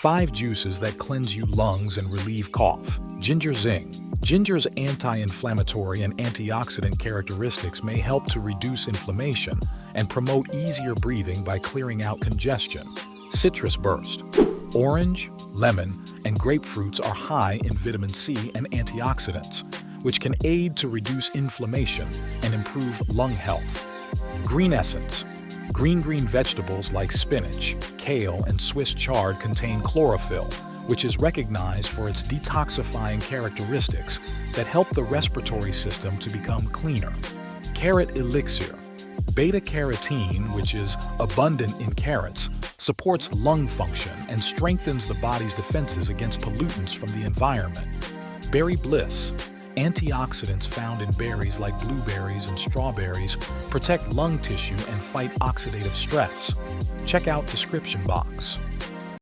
5 juices that cleanse your lungs and relieve cough. Ginger Zing. Ginger's anti-inflammatory and antioxidant characteristics may help to reduce inflammation and promote easier breathing by clearing out congestion. Citrus Burst. Orange, lemon, and grapefruits are high in vitamin C and antioxidants, which can aid to reduce inflammation and improve lung health. Green Essence. Green vegetables like spinach, kale, and Swiss chard contain chlorophyll, which is recognized for its detoxifying characteristics that help the respiratory system to become cleaner. Carrot Elixir. Beta-carotene, which is abundant in carrots, supports lung function and strengthens the body's defenses against pollutants from the environment. Berry Bliss. Antioxidants found in berries like blueberries and strawberries protect lung tissue and fight oxidative stress. Check out description box.